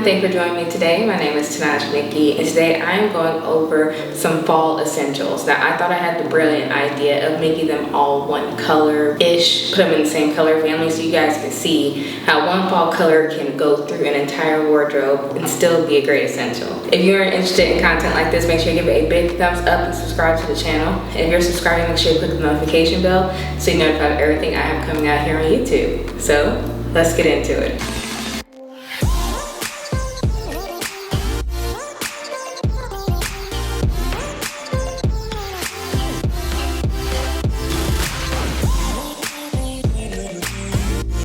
thank you for joining me today. My name is Tenaj Nikki, and today I am going over some fall essentials. Now, I thought I had the brilliant idea of making them all one color-ish, put them in the same color family so you guys can see how one fall color can go through an entire wardrobe and still be a great essential. If you're interested in content like this, make sure you give it a big thumbs up and subscribe to the channel. If you're subscribing, make sure you click the notification bell so you're notified of everything I have coming out here on YouTube. So, let's get into it.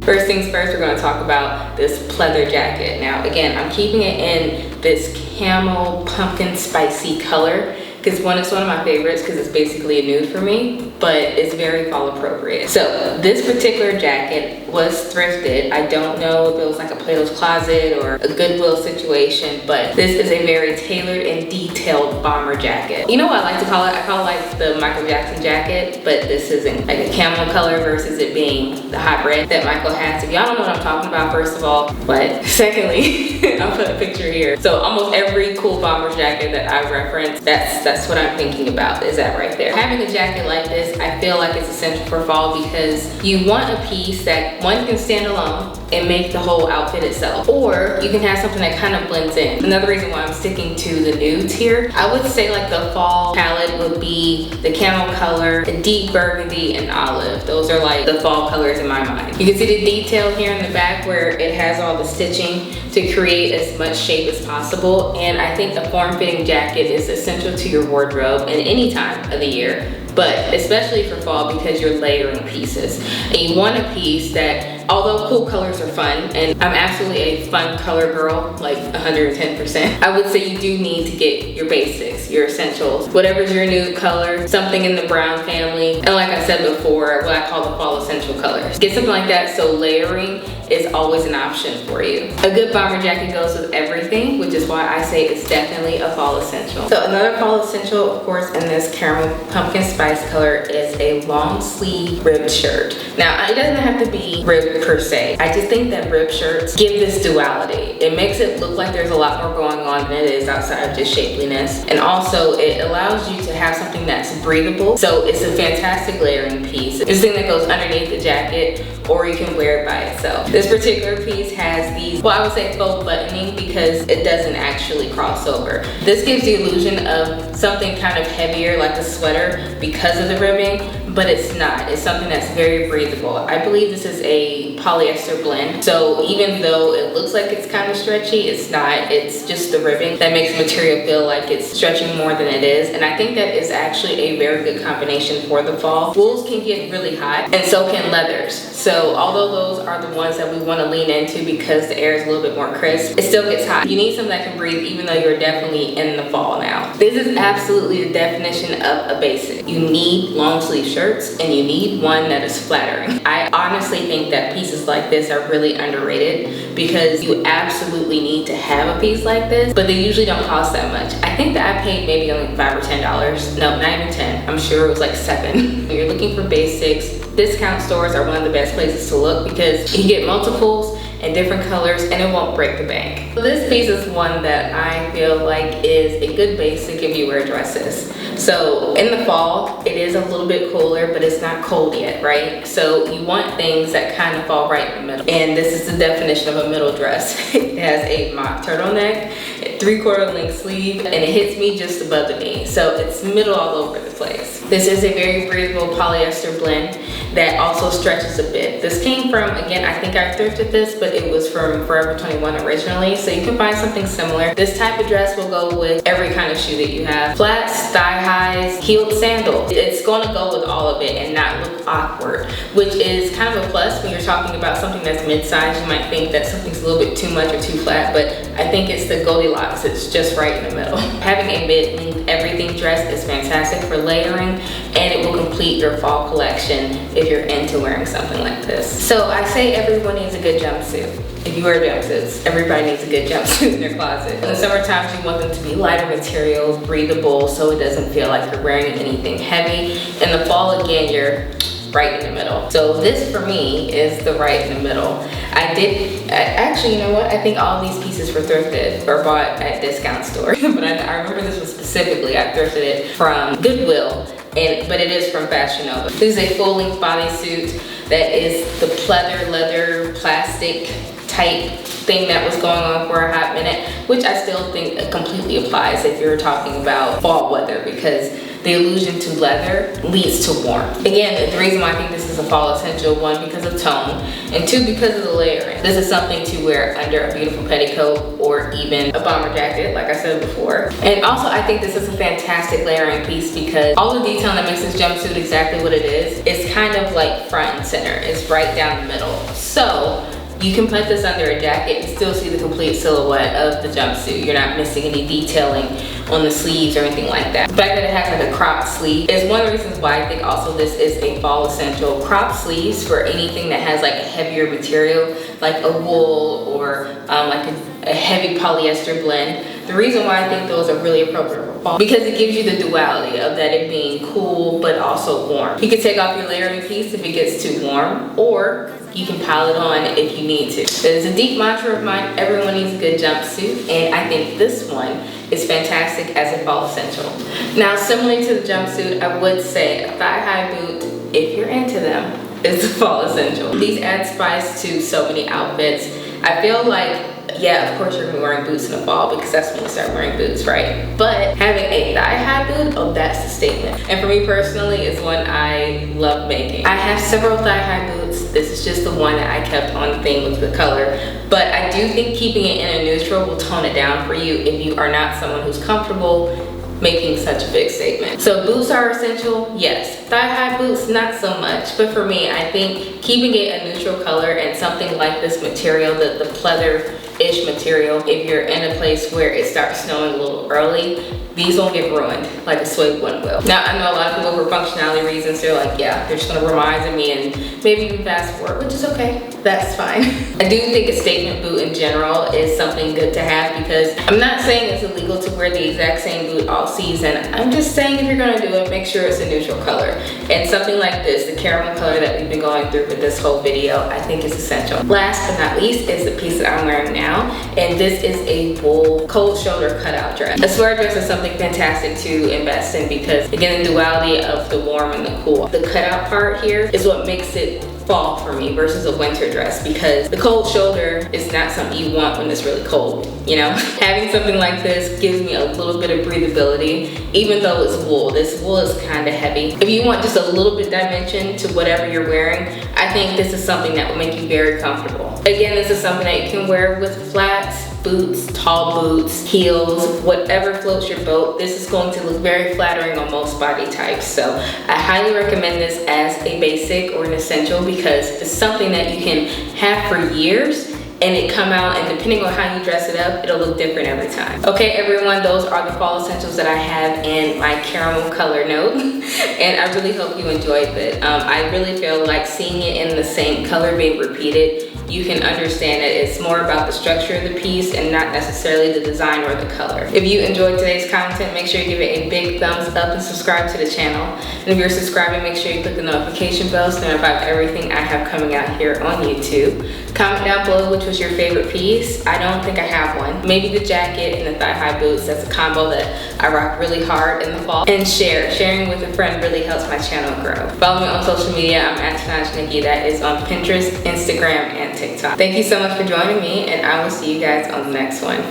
First things first, we're going to talk about this pleather jacket. Now, again, I'm keeping it in this camel pumpkin spicy color because it's one of my favorites because it's basically a nude for me, but it's very fall appropriate. So this particular jacket was thrifted. I don't know if it was like a Plato's Closet or a Goodwill situation, but this is a very tailored and detailed bomber jacket. You know what I like to call it? I call it like the Michael Jackson jacket, but this isn't like a camel color versus it being the hot red that Michael has. If y'all don't know what I'm talking about, first of all, but secondly, I'll put a picture here. So almost every cool bomber jacket that I reference, that's what I'm thinking about, is that right there. Having a jacket like this, I feel like it's essential for fall because you want a piece that one can stand alone and make the whole outfit itself, or you can have something that kind of blends in. Another reason why I'm sticking to the nudes here, I would say like the fall palette would be the camel color, the deep burgundy, and olive. Those are like the fall colors in my mind. You can see the detail here in the back where it has all the stitching to create as much shape as possible, and I think a form-fitting jacket is essential to your wardrobe in any time of the year, but especially for fall because you're layering pieces. And you want a piece that, although cool colors are fun, and I'm absolutely a fun color girl, like 110%, I would say you do need to get your basics, your essentials. Whatever's your nude color, something in the brown family, and like I said before, what I call the fall essential colors. Get something like that so layering is always an option for you. A good bomber jacket goes with everything, which is why I say it's definitely a fall essential. So another fall essential, of course, in this caramel pumpkin spice color is a long sleeve ribbed shirt. Now, it doesn't have to be ribbed per se. I just think that ribbed shirts give this duality. It makes it look like there's a lot more going on than it is outside of just shapeliness. And also, it allows you to have something that's breathable. So it's a fantastic layering piece. It's a thing that goes underneath the jacket, or you can wear it by itself. This particular piece has these, well, I would say faux buttoning because it doesn't actually cross over. This gives the illusion of something kind of heavier like a sweater because of the ribbing, but it's not. It's something that's very breathable. I believe this is a polyester blend, so even though it looks like it's kind of stretchy, it's not. It's just the ribbing that makes the material feel like it's stretching more than it is, and I think that is actually a very good combination for the fall. Wools can get really hot, and so can leathers. So although those are the ones that we want to lean into because the air is a little bit more crisp, it still gets hot. You need something that can breathe even though you're definitely in the fall now. This is absolutely the definition of a basic. You need long sleeve shirts and you need one that is flattering. I honestly think that pieces like this are really underrated because you absolutely need to have a piece like this, but they usually don't cost that much. I think that I paid maybe only $5 or $10. No, not even 10. I'm sure it was like 7. When you're looking for basics, discount stores are one of the best places to look because you get multiples and different colors and it won't break the bank. So this piece is one that I feel like is a good basic if you wear dresses. So in the fall, it is a little bit cooler, but it's not cold yet, right? So you want things that kind of fall right in the middle. And this is the definition of a middle dress. It has a mock turtleneck, a 3/4 length sleeve, and it hits me just above the knee. So it's middle all over the place. This is a very breathable polyester blend that also stretches a bit. This came from, again, I think I thrifted this, but it was from Forever 21 originally, so you can find something similar. This type of dress will go with every kind of shoe that you have. Flats, thigh highs, heeled sandals. It's gonna go with all of it and not look awkward, which is kind of a plus when you're talking about something that's mid-size. You might think that something's a little bit too much or too flat, but I think it's the Goldilocks. It's just right in the middle. Having a mid-length everything dress is fantastic for layering, and it will complete your fall collection if you're into wearing something like this. So I say everyone needs a good jumpsuit. If you wear jumpsuits, everybody needs a good jumpsuit in their closet. In the summer times, you want them to be lighter materials, breathable, so it doesn't feel like you're wearing anything heavy. In the fall, again, you're right in the middle. So this for me is the right in the middle. Actually, you know what? I think all these pieces were thrifted or bought at discount store. But I remember this one specifically. I thrifted it from Goodwill, but it is from Fashion Nova. This is a full-length bodysuit that is the pleather, leather, plastic type thing that was going on for a hot minute, which I still think completely applies if you're talking about fall weather, because the allusion to leather leads to warmth. Again, the reason why I think this is a fall essential, one, because of tone, and two, because of the layering. This is something to wear under a beautiful petticoat or even a bomber jacket, like I said before. And also, I think this is a fantastic layering piece because all the detail that makes this jumpsuit exactly what it is kind of like front and center. It's right down the middle. So you can put this under a jacket and still see the complete silhouette of the jumpsuit. You're not missing any detailing on the sleeves or anything like that. The fact that it has like a cropped sleeve is one of the reasons why I think also this is a fall essential. Cropped sleeves for anything that has like a heavier material, like a wool or like a heavy polyester blend. The reason why I think those are really appropriate for fall, because it gives you the duality of that it being cool but also warm. You can take off your layering piece if it gets too warm, or you can pile it on if you need to. There's a deep mantra of mine: everyone needs a good jumpsuit, and I think this one is fantastic as a fall essential. Now, similarly to the jumpsuit, I would say a thigh-high boot, if you're into them, is a fall essential. These add spice to so many outfits. I feel like, yeah, of course you're gonna be wearing boots in the fall because that's when you start wearing boots, right? But having a thigh-high boot, oh, that's the statement. And for me personally, it's one I love making. I have several thigh-high boots. This is just the one that I kept on theme with the color. But I do think keeping it in a neutral will tone it down for you if you are not someone who's comfortable making such a big statement. So boots are essential, yes. Thigh-high boots, not so much. But for me, I think keeping it a neutral color and something like this material, the pleather-ish material, if you're in a place where it starts snowing a little early, these won't get ruined like a suede one will. Now, I know a lot of people for functionality reasons, they're like, yeah, they're just gonna remind me and maybe even fast forward, which is okay. That's fine. I do think a statement boot in general is something good to have, because I'm not saying it's illegal to wear the exact same boot all season. I'm just saying if you're gonna do it, make sure it's a neutral color. And something like this, the caramel color that we've been going through with this whole video, I think is essential. Last but not least is the piece that I'm wearing now. And this is a wool cold shoulder cutout dress. A sweater dress is something fantastic to invest in because, again, the duality of the warm and the cool. The cutout part here is what makes it fall for me versus a winter dress, because the cold shoulder is not something you want when it's really cold, you know? Having something like this gives me a little bit of breathability, even though it's wool. This wool is kind of heavy. If you want just a little bit dimension to whatever you're wearing, I think this is something that will make you very comfortable. Again, this is something that you can wear with flats, boots, tall boots, heels, whatever floats your boat. This is going to look very flattering on most body types. So I highly recommend this as a basic or an essential, because it's something that you can have for years and it come out, and depending on how you dress it up, it'll look different every time. Okay, everyone, those are the fall essentials that I have in my caramel color note. And I really hope you enjoyed it. I really feel like seeing it in the same color being repeated, you can understand that it's more about the structure of the piece and not necessarily the design or the color. If you enjoyed today's content, make sure you give it a big thumbs up and subscribe to the channel. And if you're subscribing, make sure you click the notification bell so you know about everything I have coming out here on YouTube. Comment down below which was your favorite piece. I don't think I have one. Maybe the jacket and the thigh-high boots. That's a combo that I rock really hard in the fall. And sharing with a friend really helps my channel grow. Follow me on social media. I'm at Tenaj Nikki. That is on Pinterest, Instagram, and TikTok. Thank you so much for joining me, and I will see you guys on the next one.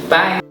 Bye.